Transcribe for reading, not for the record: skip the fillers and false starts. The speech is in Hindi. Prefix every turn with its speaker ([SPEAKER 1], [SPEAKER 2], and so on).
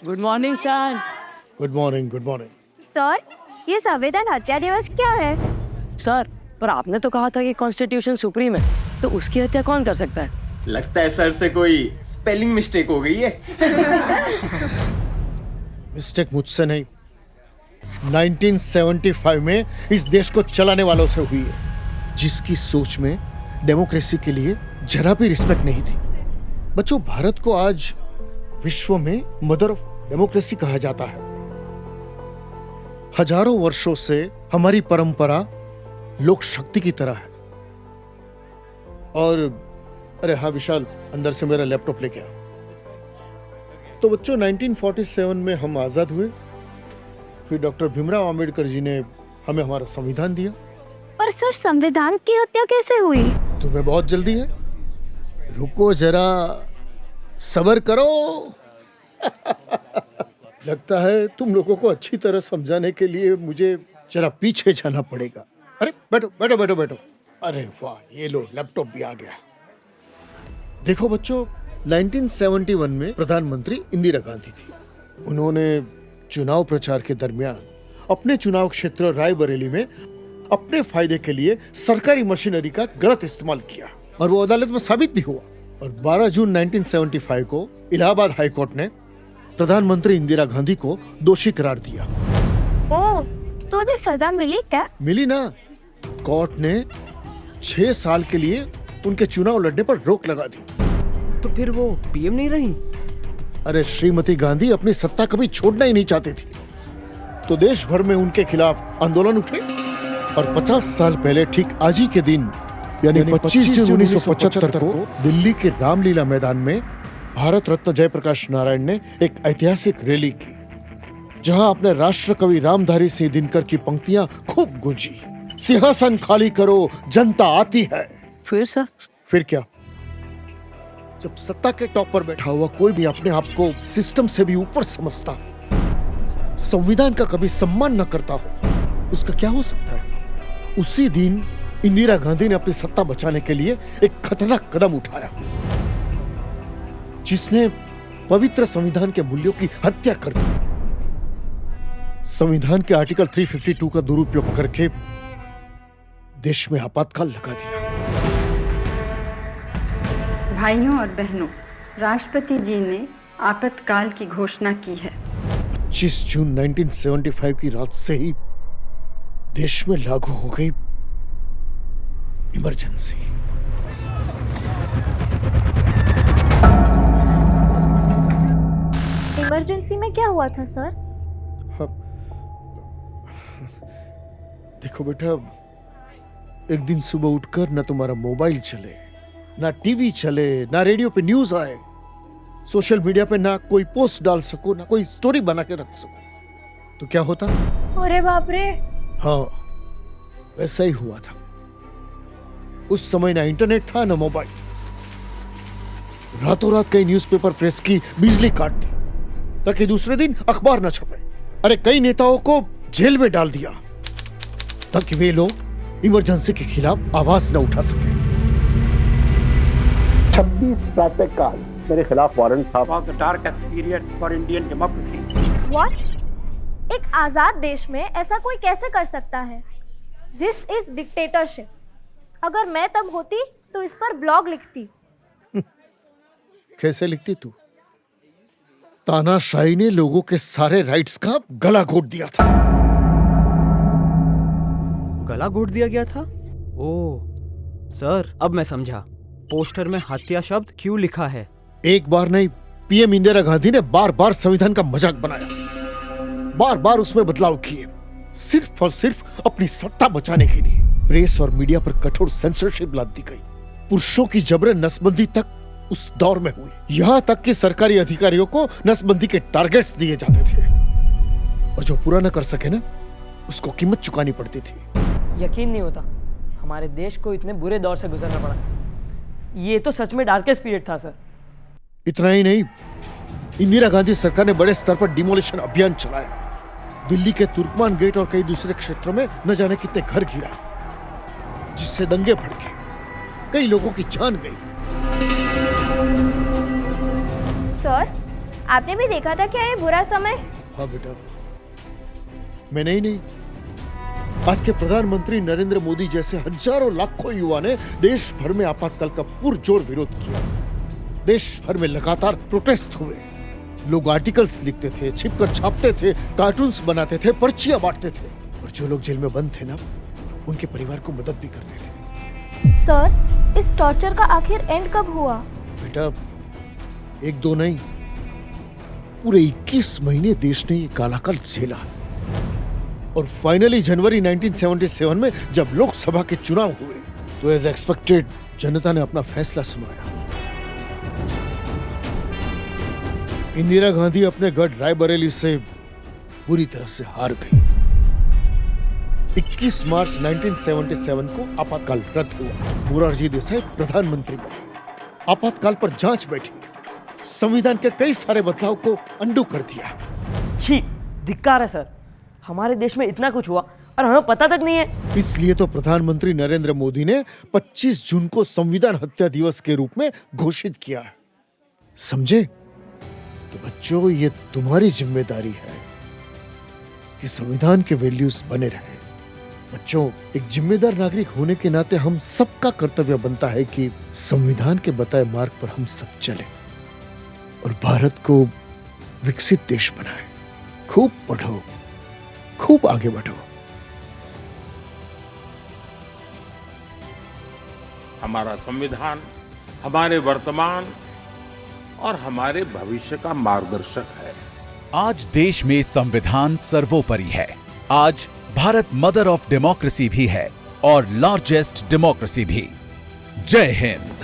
[SPEAKER 1] Good morning sir.
[SPEAKER 2] Good morning, good morning.
[SPEAKER 3] Sir, ये संविधान हत्या दिवस क्या है?
[SPEAKER 1] सर, पर आपने तो कहा था कि कॉन्स्टिट्यूशन सुप्रीम है, तो उसकी हत्या कौन कर सकता है?
[SPEAKER 4] लगता है सर से कोई स्पेलिंग मिस्टेक हो गई है।
[SPEAKER 2] मिस्टेक मुझसे नहीं, 1975 में इस देश को चलाने वालों से हुई है, जिसकी सोच में डेमोक्रेसी के लिए जरा भी रिस्पेक्ट नहीं थी। बच्चों, भारत को आज विश्व में मदर ऑफ डेमोक्रेसी कहा जाता है। हजारों वर्षों से हमारी परंपरा लोक शक्ति की तरह है। और अरे हाँ विशाल, अंदर से मेरा लैपटॉप लेके आ। तो बच्चों, 1947 में हम आजाद हुए, फिर डॉक्टर भीमराव अंबेडकर जी ने हमें हमारा संविधान दिया।
[SPEAKER 3] पर सर, संविधान की हत्या कैसे हुई?
[SPEAKER 2] तुम्हें बहुत जल्दी है, रुको जरा, सब्र करो। लगता है तुम लोगों को अच्छी तरह समझाने के लिए मुझे जरा पीछे जाना पड़ेगा। अरे बैठो बैठो बैठो बैठो। अरे वाह, ये लो, लैपटॉप भी आ गया। देखो बच्चों, 1971 में प्रधानमंत्री इंदिरा गांधी थी। उन्होंने चुनाव प्रचार के दरमियान अपने चुनाव क्षेत्र रायबरेली में अपने फायदे के लिए सरकारी मशीनरी का गलत इस्तेमाल किया, और वो अदालत में साबित भी हुआ। और 12 जून 1975 को इलाहाबाद हाई कोर्ट ने प्रधानमंत्री इंदिरा गांधी को दोषी करार दिया।
[SPEAKER 3] ओह, तो उन्हें सजा मिली क्या?
[SPEAKER 2] मिली ना। कोर्ट ने 6 साल के लिए उनके चुनाव लड़ने पर रोक लगा दी।
[SPEAKER 5] तो फिर वो पीएम नहीं रही?
[SPEAKER 2] अरे श्रीमती गांधी अपनी सत्ता कभी छोड़ना ही नहीं चाहती थी, तो देश भर में उनके खिलाफ आंदोलन उठे। और 50 साल पहले ठीक आज ही के दिन, यानी 25 जून 1975 को दिल्ली के रामलीला मैदान में भारत रत्न जयप्रकाश नारायण ने एक ऐतिहासिक रैली की, जहां अपने राष्ट्र कवि रामधारी सिंह दिनकर की पंक्तियां खूब गूंजी। सिंहासन खाली करो, जनता आती है।
[SPEAKER 1] फिर सर?
[SPEAKER 2] फिर क्या, जब सत्ता के टॉप पर बैठा हुआ कोई भी अपने आप को सिस्टम से भी ऊपर समझता, संविधान का कभी सम्मान न करता हो, उसका क्या हो सकता है? उसी दिन इंदिरा गांधी ने अपनी सत्ता बचाने के लिए एक खतरनाक कदम उठाया, जिसने पवित्र संविधान के मूल्यों की हत्या कर दी। संविधान के आर्टिकल 352 का दुरुपयोग करके देश में आपातकाल लगा दिया।
[SPEAKER 6] भाइयों और बहनों, राष्ट्रपति जी ने आपातकाल की घोषणा की है।
[SPEAKER 2] 25 जून 1975 की रात से ही देश में लागू हो गई इमरजेंसी।
[SPEAKER 3] इमरजेंसी में क्या हुआ था सर?
[SPEAKER 2] हाँ, देखो बेटा, एक दिन सुबह उठकर न तुम्हारा मोबाइल चले, ना टीवी चले, ना रेडियो पे न्यूज आए, सोशल मीडिया पे ना कोई पोस्ट डाल सको, ना कोई स्टोरी बना के रख सको, तो क्या होता?
[SPEAKER 3] अरे बाप रे!
[SPEAKER 2] हाँ, वैसा ही हुआ था। उस समय ना इंटरनेट था, ना मोबाइल। रातों रात कई न्यूज़पेपर प्रेस की बिजली काट दी ताकि दूसरे दिन अखबार न छपे। अरे कई नेताओं को जेल में डाल दिया ताकि वे लोग इमरजेंसी के खिलाफ आवाज न उठा सके।
[SPEAKER 7] 26 प्रातःकाल मेरे खिलाफ वारंट था।
[SPEAKER 3] What? एक आजाद देश में ऐसा कोई कैसे कर सकता है? This is dictatorship. अगर मैं तब होती तो इस पर ब्लॉग लिखती।
[SPEAKER 2] कैसे लिखती तू? तानाशाही ने लोगों के सारे राइट्स का गला घोट दिया था।
[SPEAKER 5] गला घोट दिया गया था? ओह सर, अब मैं समझा पोस्टर में हत्या शब्द क्यों लिखा है।
[SPEAKER 2] एक बार नहीं, पीएम इंदिरा गांधी ने बार बार संविधान का मजाक बनाया, बार बार उसमें बदलाव किए, सिर्फ और सिर्फ अपनी सत्ता बचाने के लिए। प्रेस और मीडिया पर कठोर सेंसरशिप लाद दी गई। पुरुषों की जबरन नसबंदी तक उस दौर में हुई। यहां तक कि सरकारी अधिकारियों को नसबंदी के टारगेट्स दिए जाते थे, और जो पूरा न कर सके ना, उसको कीमत चुकानी पड़ती थी।
[SPEAKER 1] यकीन नहीं होता हमारे देश को इतने बुरे दौर से गुजरना पड़ा। ये तो सच में डार्केस्ट पीरियड था सर।
[SPEAKER 2] इतना ही नहीं, इंदिरा गांधी सरकार ने बड़े स्तर पर डिमोलिशन अभियान चलाया। दिल्ली के तुर्कमान गेट और कई दूसरे क्षेत्रों में न जाने कितने घर गिरा, जिससे दंगे भड़के, कई लोगों की जान गई।
[SPEAKER 3] सर, आपने भी देखा था क्या ये बुरा समय?
[SPEAKER 2] हाँ बेटा, मैंने ही नहीं, आज के प्रधानमंत्री नरेंद्र मोदी जैसे हजारों लाखों युवा ने देश भर में आपातकाल का पुरजोर विरोध किया। देश भर में लगातार प्रोटेस्ट हुए। लोग आर्टिकल्स लिखते थे, छिपकर छापते थे, कार्टून्स बनाते थे, पर्चियां बांटते थे, और जो लोग जेल में बंद थे ना, उनके परिवार को मदद भी करते थे।
[SPEAKER 3] सर, इस टॉर्चर का आखिर एंड कब हुआ?
[SPEAKER 2] बेटा, एक दो नहीं, पूरे 21 महीने देश ने ये कालाकाल झेला। और फाइनली जनवरी 1977 में जब लोकसभा के चुनाव हुए तो एज एक्सपेक्टेड जनता ने अपना फैसला सुनाया। इंदिरा गांधी अपने गढ़ रायबरेली से बुरी तरह से हार गई। 21 मार्च 1977 को आपातकाल रद्द हुआ। मोरारजी देसाई प्रधानमंत्री बने। आपातकाल पर जांच बैठी। संविधान के कई सारे बदलाव को अंडू कर दिया।
[SPEAKER 1] छी, धिक्कार है सर, हमारे देश में इतना कुछ हुआ और हमें पता तक नहीं है।
[SPEAKER 2] इसलिए तो प्रधानमंत्री नरेंद्र मोदी ने 25 जून को संविधान हत्या दिवस के रूप में घोषित किया है। समझे? तो बच्चों, ये तुम्हारी जिम्मेदारी है कि संविधान के वैल्यूज बने रहे। बच्चों, एक जिम्मेदार नागरिक होने के नाते हम सबका कर्तव्य बनता है कि संविधान के बताए मार्ग पर हम सब चलें और भारत को विकसित देश बनाएं। खूब पढ़ो, खूब आगे बढ़ो।
[SPEAKER 8] हमारा संविधान हमारे वर्तमान और हमारे भविष्य का मार्गदर्शक है।
[SPEAKER 9] आज देश में संविधान सर्वोपरि है। आज भारत मदर ऑफ डेमोक्रेसी भी है और लार्जेस्ट डेमोक्रेसी भी। जय हिंद।